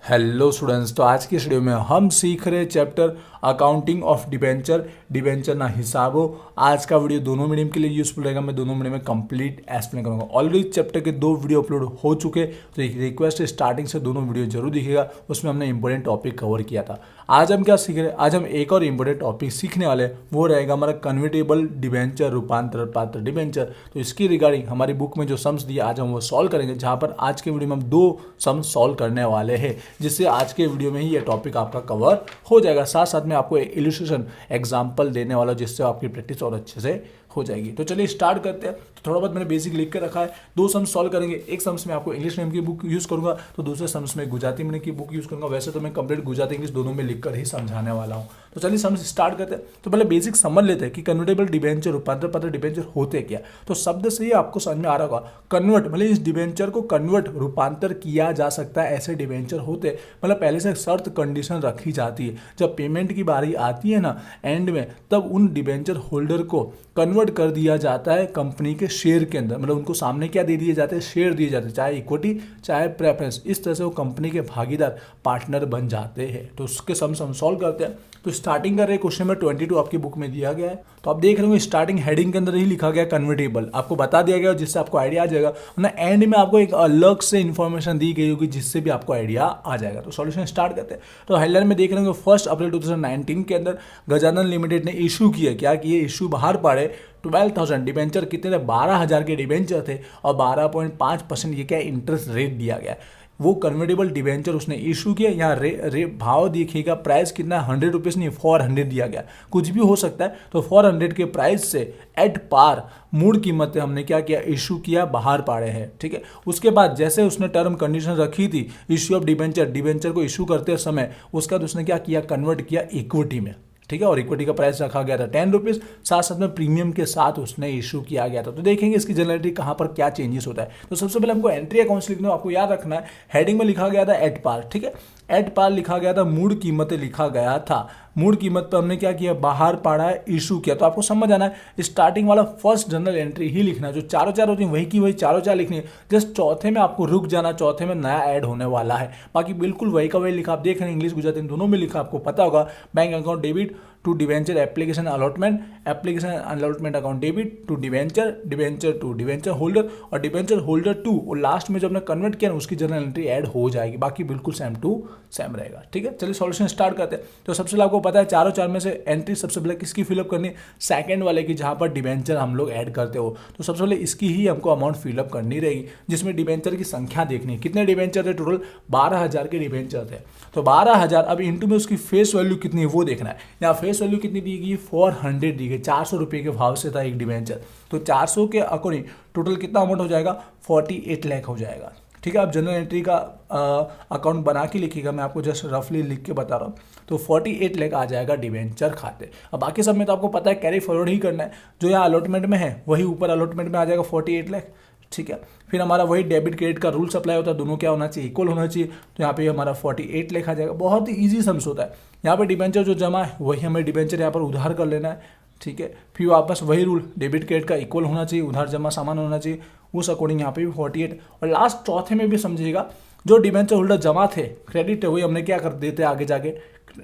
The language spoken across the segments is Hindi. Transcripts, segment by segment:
हेलो स्टूडेंट्स, तो आज की इस वीडियो में हम सीख रहे chapter accounting of debenture, debenture ना हिसाबो। आज का वीडियो दोनों मीडियम के लिए यूजफुल रहेगा। मैं दोनों मीडियम में कंप्लीट एक्सप्लेन करूंगा। ऑलरेडी चैप्टर के 2 वीडियो अपलोड हो चुके, तो एक रिक्वेस्ट है स्टार्टिंग से दोनों वीडियो जरूर दिखेगा। उसमें हमने इंपॉर्टेंट टॉपिक कवर किया था। आज हम क्या सीख रहे हैं? आज हम एक और इंपॉर्टेंट टॉपिक सीखने वाले हैं, वो रहेगा हमारा कन्वर्टेबल डिबेंचर, रूपांतर पात्र डिबेंचर। तो इसकी रिगार्डिंग हमारी बुक में जो सम्स दिए आज हम वो सॉल्व करेंगे, जहां पर आज के वीडियो में हम 2 सम सॉल्व करने वाले हैं, जिससे आज के वीडियो में ही ये टॉपिक आपका कवर हो जाएगा। साथ साथ में आपको इलस्ट्रेशन एग्जांपल देने वाला, जिससे आपकी प्रैक्टिस और अच्छे से हो जाएगी। तो चलिए स्टार्ट करते हैं। तो थोड़ा बहुत मैंने बेसिक लिख के रखा है। 2 सम्स सॉल्व करेंगे। एक सम्स में आपको इंग्लिश मीडियम की बुक यूज करूंगा, तो दूसरे सम्स में गुजराती मीडियम की बुक यूज करूंगा। वैसे तो मैं कंप्लीट गुजराती इंग्लिश दोनों में लिखकर ही समझाने वाला हूं। तो चलिए सम्स स्टार्ट करते हैं। तो पहले बेसिक समझ लेते हैं कि कन्वर्टेबल डिबेंचर, रूपांतर पात्र डिबेंचर होते क्या। तो शब्द से ही आपको समझ में आ रहा होगा, कन्वर्ट मतलब इस डिबेंचर को कन्वर्ट, रूपांतर किया जा सकता है। ऐसे डिबेंचर होते मतलब पहले से शर्त कंडीशन रखी जाती है। जब पेमेंट की बारी आती है ना एंड में, तब उन डिबेंचर होल्डर को कन्वर्ट कर दिया जाता है कंपनी के शेयर के अंदर। मतलब उनको सामने क्या दे दिए जाते हैं? शेयर दिए जाते हैं, चाहे इक्विटी चाहे प्रेफरेंस। इस तरह से वो कंपनी के भागीदार, पार्टनर बन जाते हैं। तो उसके सम सॉल्व करते हैं। तो स्टार्टिंग कर रहे हैं, क्वेश्चन नंबर 22 आपकी बुक में दिया गया है। तो आप देख रहे हो स्टार्टिंग हेडिंग के अंदर ही लिखा गया कन्वर्टेबल। आपको बता दिया गया जिससे आपको आइडिया आ जाएगा, वरना एंड में आपको एक अलग से इन्फॉर्मेशन दी गई होगी जिससे भी आपको आइडिया आ जाएगा। तो सॉल्यूशन स्टार्ट करते हैं। तो हेडलाइन में देख रहे हो 1 अप्रैल 2019 के अंदर गजानन लिमिटेड ने इशू किया, क्या किए? इशू बाहर पाड़े 12,000 डिबेंचर। कितने थे? 12,000 के डिबेंचर थे और 12.5% ये क्या इंटरेस्ट रेट दिया गया। वो कन्वर्टेबल डिबेंचर उसने इशू किया। यहाँ भाव देखिएगा, प्राइस कितना? 100 रुपीज़ नहीं, 400 दिया गया। कुछ भी हो सकता है। तो 400 के प्राइस से एट पार मूल कीमत हमने क्या किया? इशू किया, बाहर पाड़े हैं। ठीक है। उसके बाद जैसे उसने टर्म कंडीशन रखी थी इशू ऑफ डिबेंचर, डिबेंचर को इशू करते समय, उसके बाद उसने क्या किया? कन्वर्ट किया इक्विटी में। ठीक है। और इक्विटी का प्राइस रखा गया था 10 रुपीज़, साथ साथ में प्रीमियम के साथ उसने इशू किया गया था। तो देखेंगे इसकी जनरलिटी कहाँ पर क्या चेंजेस होता है। तो सबसे पहले हमको एंट्री अकाउंट्स लिखना है। आपको याद रखना है हेडिंग में लिखा गया था एट पार। ठीक है। एट पार लिखा गया था, मूल कीमतें लिखा गया था। मूल कीमत पर हमने क्या किया? बाहर पाड़ा है, इशू किया। तो आपको समझ आना है स्टार्टिंग वाला फर्स्ट जनरल एंट्री ही लिखना है। जो चारों चार होती है वही की वही चारों चार लिखनी है। जस्ट चौथे में आपको रुक जाना, चौथे में नया ऐड होने वाला है। बाकी बिल्कुल वही का वही लिखा। आप देख रहे हैं इंग्लिश गुजराती दोनों में लिखा, आपको पता होगा। Bank account debit to debenture, application allotment, application allotment account debit to debenture, debenture to debenture holder और डिबेंचर होल्डर टू, और लास्ट में जो हमने कन्वर्ट किया ना उसकी जनरल एंट्री ऐड हो जाएगी। बाकी बिल्कुल सेम टू सेम रहेगा। ठीक है। चलिए सॉल्यूशन स्टार्ट करते हैं। तो सबसे पहले आपको पता है चारों चार में से एंट्री सबसे पहले किसकी फिलअप करनी है? सेकंड वाले की, जहां पर डिबेंचर हम लोग ऐड करते हो। तो सबसे पहले इसकी ही हमको अमाउंट फिलअप करनी रहेगी, जिसमें डिबेंचर की संख्या देखनी है। कितने डिबेंचर थे? टोटल 12,000 के डिबेंचर थे। तो 12,000 अब इंटू में उसकी फेस वैल्यू कितनी है वो देखना है। यहाँ फेस वैल्यू कितनी दी गई? 400 दी गई। 400 रुपये के भाव से था एक डिबेंचर। तो 400 के अकॉर्डिंग टोटल कितना अमाउंट हो जाएगा? 48 लाख हो जाएगा। ठीक है। आप जनरल एंट्री का अकाउंट बना के लिखिएगा, मैं आपको जस्ट रफली लिख के बता रहा हूँ। तो 48 लाख आ जाएगा डिबेंचर खाते। अब बाकी सब में तो आपको पता है कैरी फॉरवर्ड ही करना है। जो यहाँ अलॉटमेंट में है वही ऊपर अलॉटमेंट में आ जाएगा 48 लाख। ठीक है। फिर हमारा वही डेबिट क्रेडिट का रूल अप्लाई होता है, दोनों क्या होना चाहिए? इक्वल होना चाहिए। तो यहाँ पे हमारा 48 लाख आ जाएगा। बहुत ही ईजी सम्स होता है। यहाँ पे डिबेंचर जो जमा है वही हमें डिबेंचर यहाँ पर उधार कर लेना है। ठीक है। फिर वापस वही रूल, डेबिट क्रेडिट का इक्वल होना चाहिए, उधार जमा सामान होना चाहिए, उस अकॉर्डिंग यहाँ पे भी 48। और लास्ट चौथे में भी समझिएगा, जो डिबेंचर होल्डर जमा थे क्रेडिट है वही हमने क्या कर देते आगे जाके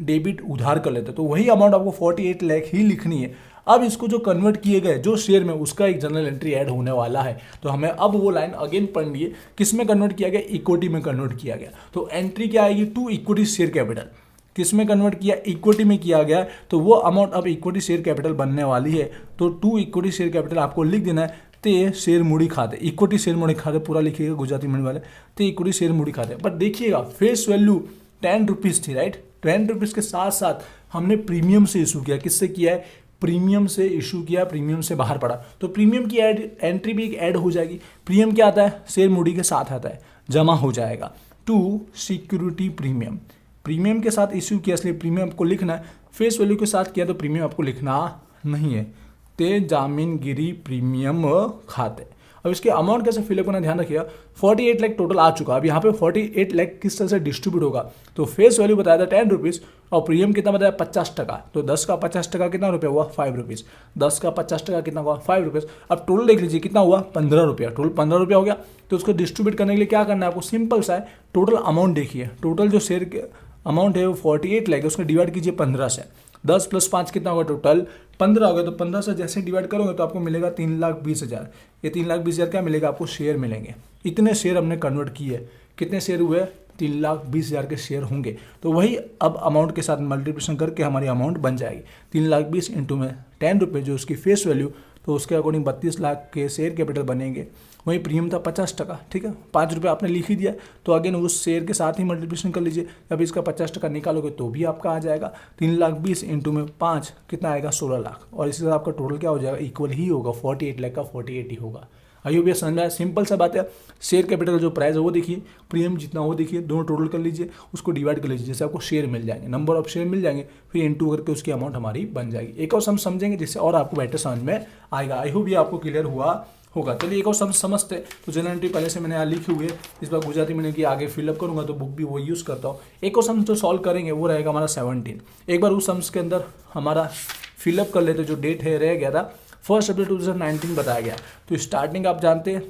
डेबिट उधार कर लेते। तो वही अमाउंट आपको 48 लाख ही लिखनी है। अब इसको जो कन्वर्ट किए गए जो शेयर में, उसका एक जनरल एंट्री ऐड होने वाला है। तो हमें अब वो लाइन अगेन पढ़नी है, किस में कन्वर्ट किया गया? इक्विटी में कन्वर्ट किया गया। तो एंट्री क्या आएगी? To equity share capital. किस में कन्वर्ट किया? इक्विटी में किया गया। तो वो अमाउंट अब इक्विटी शेयर कैपिटल बनने वाली है। तो टू इक्विटी शेयर कैपिटल आपको लिख देना है। ते शेयर मूड़ी खाते, इक्विटी शेयर मूड़ी खाते पूरा लिखिएगा गुजराती मीडियम वाले। ते इक्विटी शेयर मूड़ी खाते। पर देखिएगा फेस वैल्यू 10 रुपीज़ थी, राइट? 10 रुपीज़ के साथ साथ हमने प्रीमियम से इशू किया। किससे किया है? प्रीमियम से इशू किया, प्रीमियम से बाहर पड़ा। तो प्रीमियम की एंट्री भी एक ऐड हो जाएगी। प्रीमियम क्या आता है? शेयर मूड़ी के साथ आता है, जमा हो जाएगा। टू सिक्योरिटी प्रीमियम, प्रीमियम के साथ इशू किया इसलिए प्रीमियम आपको लिखना है। फेस वैल्यू के साथ किया तो प्रीमियम आपको लिखना नहीं है। ते जामीनगिरी प्रीमियम खाते। अब इसके अमाउंट कैसे फिलअप करना ध्यान रखिएगा। 48 लाख टोटल आ चुका। अब यहाँ पे 48 लाख किस तरह से डिस्ट्रीब्यूट होगा, तो फेस वैल्यू बताया था 10 रुपीज़ और प्रीमियम कितना बताया 50%। तो 10 का 50% कितना रुपया हुआ 5 रुपीज़। 10 का 50% कितना हुआ 5 रुपीज़। अब टोटल देख लीजिए कितना हुआ 15 रुपया। टोटल 15 रुपया हो गया। तो उसको डिस्ट्रीब्यूट करने के लिए क्या करना है आपको, सिंपल सा है, टोटल अमाउंट देखिए, टोटल जो शेयर के अमाउंट है वो 48 लाख है, उसको डिवाइड कीजिए 15 से। 10 + 5 कितना होगा, टोटल 15 हो गया। तो 15 से जैसे डिवाइड करोगे तो आपको मिलेगा 3,20,000। ये 3,20,000 क्या मिलेगा आपको, शेयर मिलेंगे। इतने शेयर हमने कन्वर्ट किए, कितने शेयर हुए 3,20,000 के शेयर होंगे। तो वही अब अमाउंट के साथ मल्टीप्लिकेशन करके हमारी अमाउंट बन जाएगी। 3,20,000 इंटू में 10 रुपये जो उसकी फेस वैल्यू, तो उसके अकॉर्डिंग 32 लाख के शेयर कैपिटल बनेंगे। वही प्रीमियम था 50%, ठीक है, 5 रुपये आपने लिख ही दिया। तो अगेन उस शेयर के साथ ही मल्टीप्लिकेशन कर लीजिए। अब इसका 50% निकालोगे तो भी आपका आ जाएगा 3,20,000 इंटू में 5 कितना आएगा 16 लाख। और इसी तरह आपका टोटल क्या हो जाएगा, इक्वल ही होगा 48 लाख का 48 ही होगा। आइए भैया समझ में आया, सिंपल सा बात है। शेयर कैपिटल का जो प्राइस है वो देखिए, प्रीमियम जितना वो देखिए, दोनों टोटल कर लीजिए, उसको डिवाइड कर लीजिए, जैसे आपको शेयर मिल जाएंगे, नंबर ऑफ शेयर मिल जाएंगे, फिर इनटू करके उसकी अमाउंट हमारी बन जाएगी। एक और सम समझेंगे जिससे और आपको बेटर समझ में आएगा। आई होप ये आपको क्लियर हुआ होगा। चलिए एक और सम समझते। तो जनरल एंट्री पहले से मैंने यहाँ लिखी हुई है, इस बार गुजराती में कि आगे फिलअप करूंगा तो बुक भी वो यूज़ करता हूँ। एक और सम जो सॉल्व करेंगे वो रहेगा हमारा 17। एक बार उस सम्स के अंदर हमारा फिलअप कर लेते, जो डेट है रह गया था 1 अप्रैल 2019 बताया गया। तो स्टार्टिंग आप जानते हैं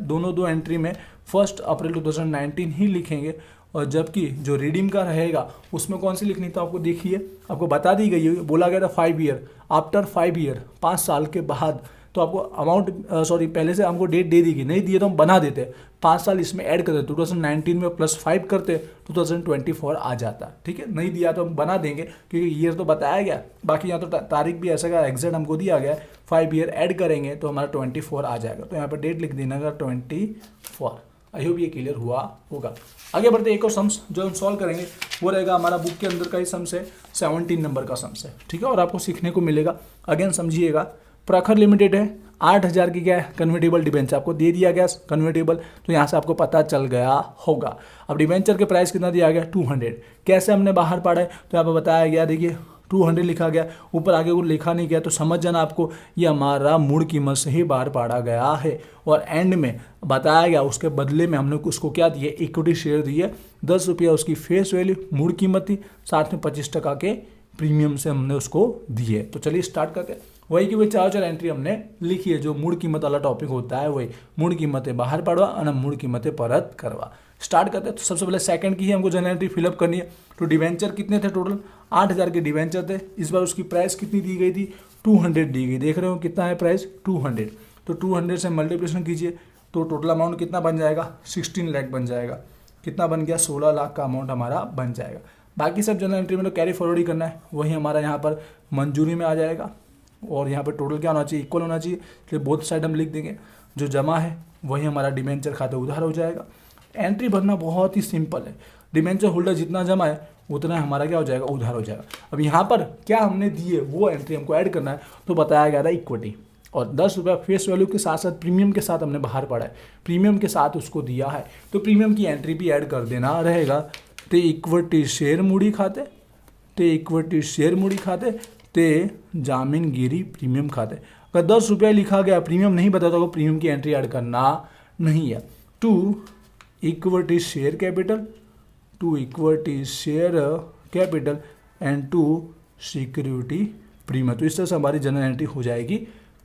दोनों एंट्री में 1 अप्रैल 2019 ही लिखेंगे, और जबकि जो रिडीम का रहेगा उसमें कौन सी लिखनी, तो आपको देखिए आपको बता दी गई है, बोला गया था 5 ईयर, आफ्टर 5 ईयर 5 साल के बाद। तो आपको अमाउंट पहले से हमको डेट दे दी गई, नहीं दिए तो हम बना देते, 5 साल इसमें ऐड करते, 2019 में +5 करते 2024 आ जाता, ठीक है। नहीं दिया तो हम बना देंगे क्योंकि ईयर तो बताया गया। बाकी यहाँ तो तारीख भी ऐसा का एग्जैक्ट हमको दिया गया है, 5 ईयर ऐड करेंगे तो हमारा 24 आ जाएगा। तो यहाँ पर डेट लिख देना का 24। आई होप ये क्लियर हुआ होगा। आगे बढ़ते एक और सम्स जो हम सॉल्व करेंगे वो रहेगा हमारा बुक के अंदर का ही सम्स है, 17 नंबर का सम्स है, ठीक है। और आपको सीखने को मिलेगा। अगेन समझिएगा, प्रखर लिमिटेड है, 8,000 की क्या है कन्वर्टेबल डिबेंचर आपको दे दिया गया कन्वर्टेबल। तो यहाँ से आपको पता चल गया होगा। अब डिबेंचर के प्राइस कितना दिया गया 200। कैसे हमने बाहर पढ़ा है, तो यहाँ पर बताया गया, देखिए 200 लिखा गया, ऊपर आगे कुछ लिखा नहीं गया, तो समझ जाना आपको ये हमारा मूल कीमत से ही बाहर पढ़ा गया है। और एंड में बताया गया उसके बदले में हमने उसको क्या दिए, इक्विटी शेयर दिए, 10 रुपया उसकी फेस वैल्यू मूल कीमत थी, साथ में 25% के प्रीमियम से हमने उसको दिए। तो चलिए स्टार्ट करते हैं। वही की वही 4 एंट्री हमने लिखी है, जो मूल कीमत वाला टॉपिक होता है वही, मूल कीमतें बाहर पड़वा और मूल कीमतें परत करवा। स्टार्ट करते हैं। तो सबसे पहले सेकंड की ही हमको जनरल एंट्री फिलअप करनी है। तो डिवेंचर कितने थे, टोटल 8,000 के डिवेंचर थे। इस बार उसकी प्राइस कितनी दी गई थी 200 दी गई, देख रहे हो कितना है प्राइस 200। तो 200 से मल्टीप्लिकेशन कीजिए तो टोटल अमाउंट कितना बन जाएगा 16 लाख बन जाएगा। कितना बन गया 16 लाख का अमाउंट हमारा बन जाएगा। बाकी सब जनरल एंट्री में तो कैरी फॉरवर्ड ही करना है, वही हमारा यहाँ पर मंजूरी में आ जाएगा। और यहाँ पर टोटल क्या होना चाहिए, इक्वल होना चाहिए, इसलिए बोथ साइड हम लिख देंगे। जो जमा है वही हमारा डिबेंचर खाता उधार हो जाएगा। एंट्री भरना बहुत ही सिंपल है, डिबेंचर होल्डर जितना जमा है उतना हमारा क्या हो जाएगा उधार हो जाएगा। अब यहाँ पर क्या हमने दिए वो एंट्री हमको ऐड करना है। तो बताया गया था इक्विटी और 10 रुपया फेस वैल्यू के साथ साथ प्रीमियम के साथ हमने बाहर पड़ा है, प्रीमियम के साथ उसको दिया है, तो प्रीमियम की एंट्री भी ऐड कर देना रहेगा। ते इक्विटी शेयर मूड़ी खाते, ते इक्विटी शेयर मूड़ी खाते, ते जामीनगिरी प्रीमियम खाते। अगर 10 रुपया लिखा गया प्रीमियम नहीं बताता तो प्रीमियम की एंट्री ऐड करना नहीं है। To equity share capital, to equity share capital and to security premium. तो इस तरह से हमारी जनरल एंट्री हो जाएगी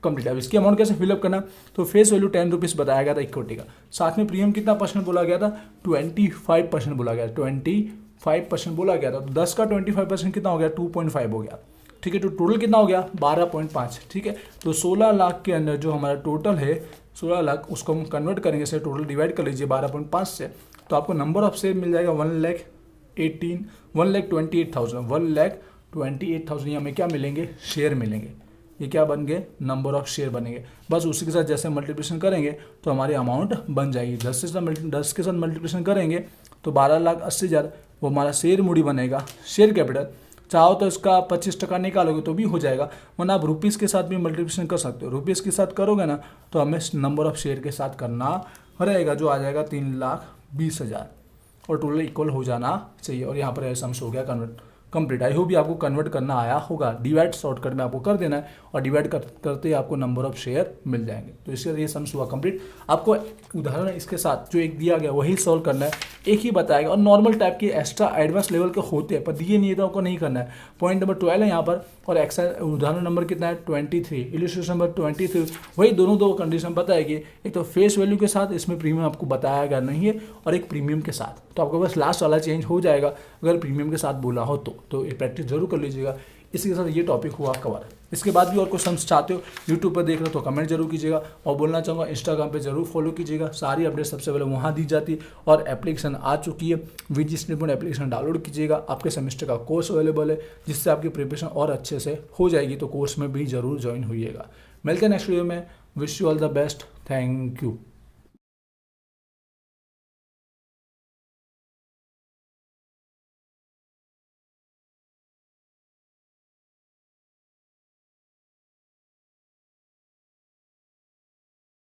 कंप्लीट। अब इसकी अमाउंट कैसे फिलअप करना, तो फेस वैल्यू 10 रुपीज़ बताया गया था इक्विटी का, साथ में प्रीमियम कितना परसेंट बोला गया था 25% बोला गया, 25% बोला गया था। तो 10 का 25% कितना हो गया 2.5 हो गया, ठीक है। तो टोटल कितना हो गया 12.5, ठीक है। तो 16 लाख के अंदर जो हमारा टोटल है 16 लाख, उसको हम कन्वर्ट करेंगे से टोटल डिवाइड कर लीजिए 12.5 से, तो आपको नंबर ऑफ शेयर मिल जाएगा 1,28,000 ये हमें क्या मिलेंगे शेयर मिलेंगे। ये क्या बन गए नंबर ऑफ शेयर बनेंगे। बस उसी के साथ जैसे मल्टीप्लिकेशन करेंगे तो हमारी अमाउंट बन जाएगी। 10 के साथ मल्टीप्लिकेशन करेंगे तो 12,80,000 वो हमारा शेयर मूड़ी बनेगा, शेयर कैपिटल। चाहो तो इसका 25% निकालोगे तो भी हो जाएगा, वरना आप रुपीज़ के साथ भी मल्टीप्लिकेशन कर सकते हो। रुपीज़ के साथ करोगे ना तो हमें नंबर ऑफ शेयर के साथ करना रहेगा, जो आ जाएगा 3,20,000 और टोटल इक्वल हो जाना चाहिए। और यहाँ पर सम्स हो गया कन्वर्ट, कंप्लीट। आई होप ये आपको कन्वर्ट करना आया होगा। डिवाइड शॉर्टकट में आपको कर देना है और डिवाइड करते ही आपको नंबर ऑफ शेयर मिल जाएंगे। तो इसके ये सम्स हुआ कंप्लीट। आपको उदाहरण इसके साथ जो एक दिया गया वही सॉल्व करना है, एक ही बताएगा। और नॉर्मल टाइप के एक्स्ट्रा एडवांस लेवल के होते हैं पर दिए नहीं है तो आपको नहीं करना है। पॉइंट नंबर 12 है यहाँ पर और उदाहरण नंबर कितना है 23, इलस्ट्रेशन नंबर 23। वही दोनों दो कंडीशन बताएगी, एक तो फेस वैल्यू के साथ, इसमें प्रीमियम आपको बताया गया नहीं है, और एक प्रीमियम के साथ। तो आपको बस लास्ट वाला चेंज हो जाएगा अगर प्रीमियम के साथ बोला हो तो ये प्रैक्टिस जरूर कर लीजिएगा। इसी के साथ ये टॉपिक हुआ कवर। इसके बाद भी और कुछ समझ चाहते हो, यूट्यूब पर देख रहे हो तो कमेंट जरूर कीजिएगा। और बोलना चाहूँगा इंस्टाग्राम पे जरूर फॉलो कीजिएगा, सारी अपडेट सबसे पहले वहाँ दी जाती है। और एप्लीकेशन आ चुकी है, वीजी स्टडी एप्लीकेशन डाउनलोड कीजिएगा। आपके सेमेस्टर का कोर्स अवेलेबल है जिससे आपकी प्रिपरेशन और अच्छे से हो जाएगी, तो कोर्स में भी जरूर ज्वाइन होइएगा। मिलते हैं नेक्स्ट वीडियो में। Wish you all the best. Thank you.